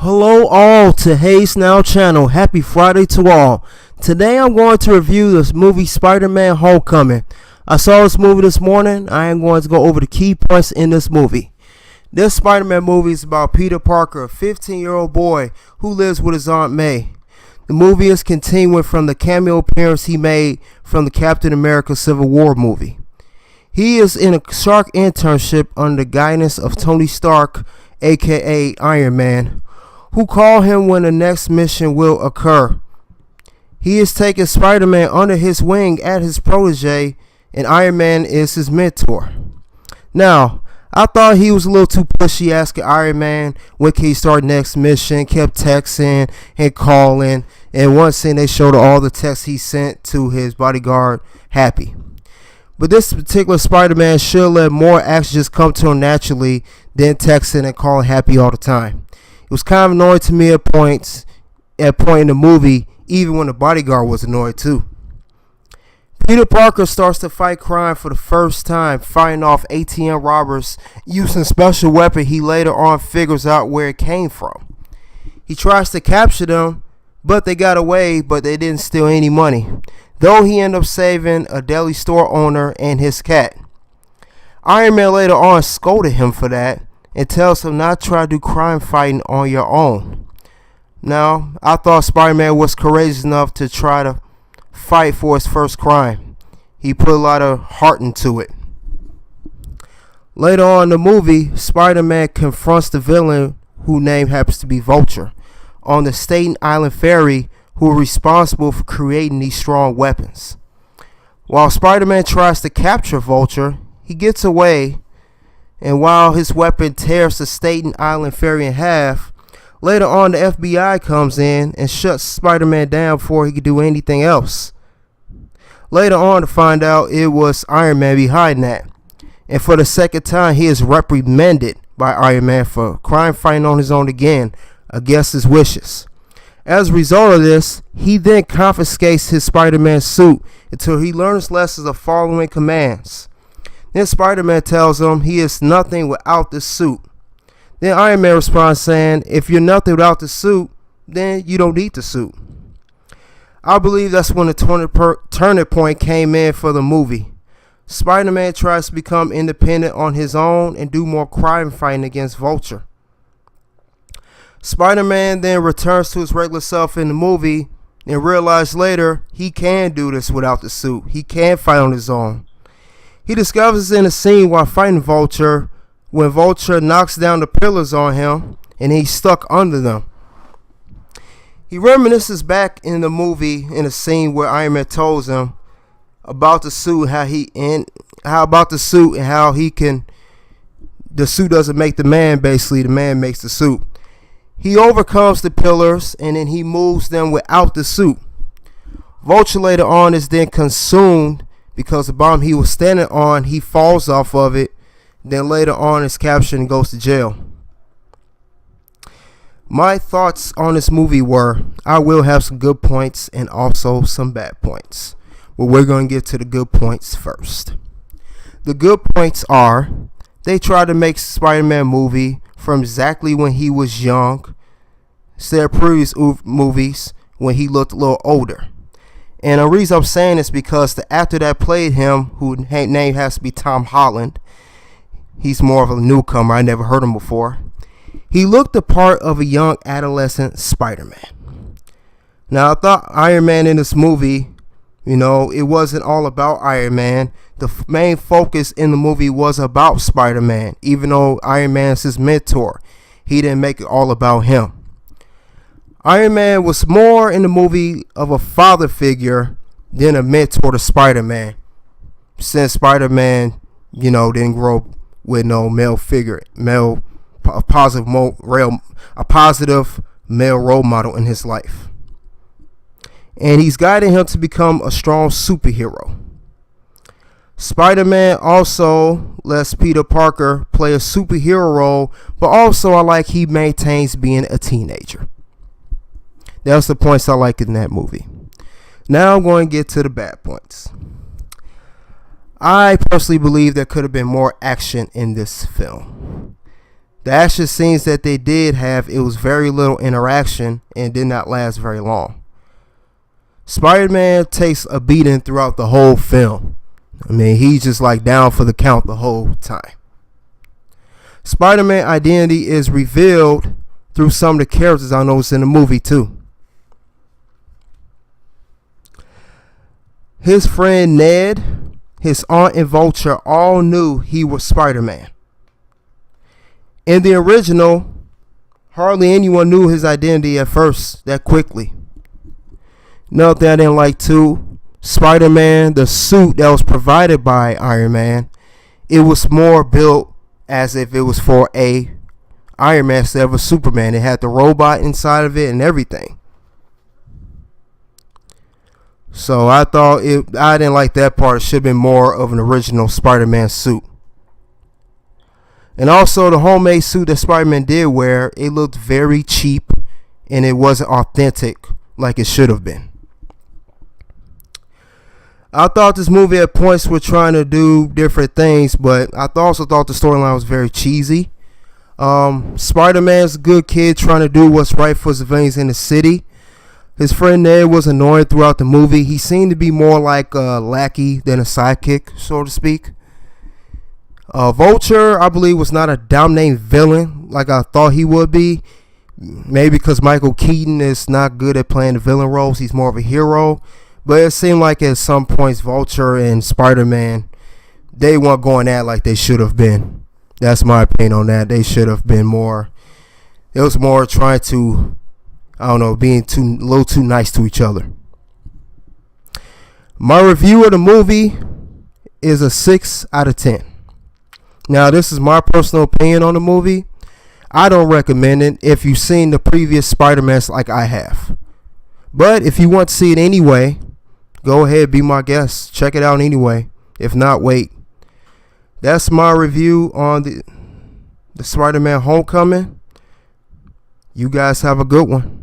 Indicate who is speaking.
Speaker 1: Hello all to Hayes Now channel. Happy Friday to all. Today I'm going to review this movie Spider-Man Homecoming. I saw this movie this morning. I am going to go over the key points in this movie. This Spider-Man movie is about Peter Parker, a 15-year-old boy who lives with his Aunt May. The movie is continuing from the cameo appearance he made from the Captain America Civil War movie. He is in a Stark internship under the guidance of Tony Stark, aka Iron Man, who call him when the next mission will occur. He is taking Spider-Man under his wing as his protege, and Iron Man is his mentor. Now, I thought he was a little too pushy asking Iron Man when can he start next mission, kept texting and calling, and one scene they showed all the texts he sent to his bodyguard, Happy. But this particular Spider-Man should let more action just come to him naturally than texting and calling Happy all the time. It was kind of annoying to me at points in the movie, even when the bodyguard was annoyed too. Peter Parker starts to fight crime for the first time, fighting off ATM robbers using a special weapon he later on figures out where it came from. He tries to capture them, but they got away, but they didn't steal any money, though he ended up saving a deli store owner and his cat. Iron Man later on scolded him for that and tells him not to try to do crime fighting on your own. Now, I thought Spider-Man was courageous enough to try to fight for his first crime. He put a lot of heart into it. Later on in the movie, Spider-Man confronts the villain, whose name happens to be Vulture, on the Staten Island ferry, who are responsible for creating these strong weapons. While Spider-Man tries to capture Vulture, he gets away, and while his weapon tears the Staten Island ferry in half, later on the FBI comes in and shuts Spider-Man down before he could do anything else. Later on to find out it was Iron Man behind that, and for the second time he is reprimanded by Iron Man for crime fighting on his own again against his wishes. As a result of this, he then confiscates his Spider-Man suit until he learns lessons of following commands. Then Spider-Man tells him he is nothing without the suit. Then Iron Man responds saying, if you're nothing without the suit, then you don't need the suit. I believe that's when the turning point came in for the movie. Spider-Man tries to become independent on his own and do more crime fighting against Vulture. Spider-Man then returns to his regular self in the movie and realizes later he can do this without the suit. He can fight on his own. He discovers in a scene while fighting Vulture when Vulture knocks down the pillars on him and he's stuck under them. He reminisces back in the movie in a scene where Iron Man tells him about the suit, the suit doesn't make the man, basically the man makes the suit. He overcomes the pillars and then he moves them without the suit. Vulture later on is then consumed because the bomb he was standing on, he falls off of it, then later on is captured and goes to jail. My thoughts on this movie were, I will have some good points and also some bad points. But we're going to get to the good points first. The good points are, they tried to make Spider-Man movie from exactly when he was young, instead of previous movies when he looked a little older. And the reason I'm saying this because the actor that played him, whose name has to be Tom Holland, he's more of a newcomer, I never heard him before. He looked the part of a young adolescent Spider-Man. Now I thought Iron Man in this movie, it wasn't all about Iron Man. The main focus in the movie was about Spider-Man, even though Iron Man is his mentor. He didn't make it all about him. Iron Man was more in the movie of a father figure than a mentor to Spider-Man, since Spider-Man, didn't grow up with no male figure, a positive male role model in his life. And he's guiding him to become a strong superhero. Spider-Man also lets Peter Parker play a superhero role, but also I like he maintains being a teenager. That's the points I like in that movie. Now I'm going to get to the bad points. I personally believe there could have been more action in this film. The action scenes that they did have, it was very little interaction and did not last very long. Spider-Man takes a beating throughout the whole film. I mean, he's just like down for the count the whole time. Spider-Man identity is revealed through some of the characters I noticed in the movie too. His friend Ned, his aunt, and Vulture all knew he was Spider-Man. In the original, hardly anyone knew his identity at first that quickly. Another thing I didn't like too, Spider-Man, the suit that was provided by Iron Man, it was more built as if it was for a Iron Man instead of a Superman. It had the robot inside of it and everything. So I didn't like that part. It should have been more of an original Spider-Man suit. And also the homemade suit that Spider-Man did wear, it looked very cheap and it wasn't authentic like it should have been. I thought this movie at points were trying to do different things, but I also thought the storyline was very cheesy. Spider-Man's a good kid trying to do what's right for civilians in the city. His friend Ned was annoying throughout the movie. He seemed to be more like a lackey than a sidekick, so to speak. Vulture, I believe, was not a dominating villain like I thought he would be. Maybe because Michael Keaton is not good at playing the villain roles. He's more of a hero. But it seemed like at some points Vulture and Spider-Man, they weren't going at like they should have been. That's my opinion on that. They should have been more. It was more trying to, I don't know, being a little too nice to each other. My review of the movie is a 6 out of 10. Now, this is my personal opinion on the movie. I don't recommend it if you've seen the previous Spider-Mans like I have. But if you want to see it anyway, go ahead, be my guest. Check it out anyway. If not, wait. That's my review on the Spider-Man Homecoming. You guys have a good one.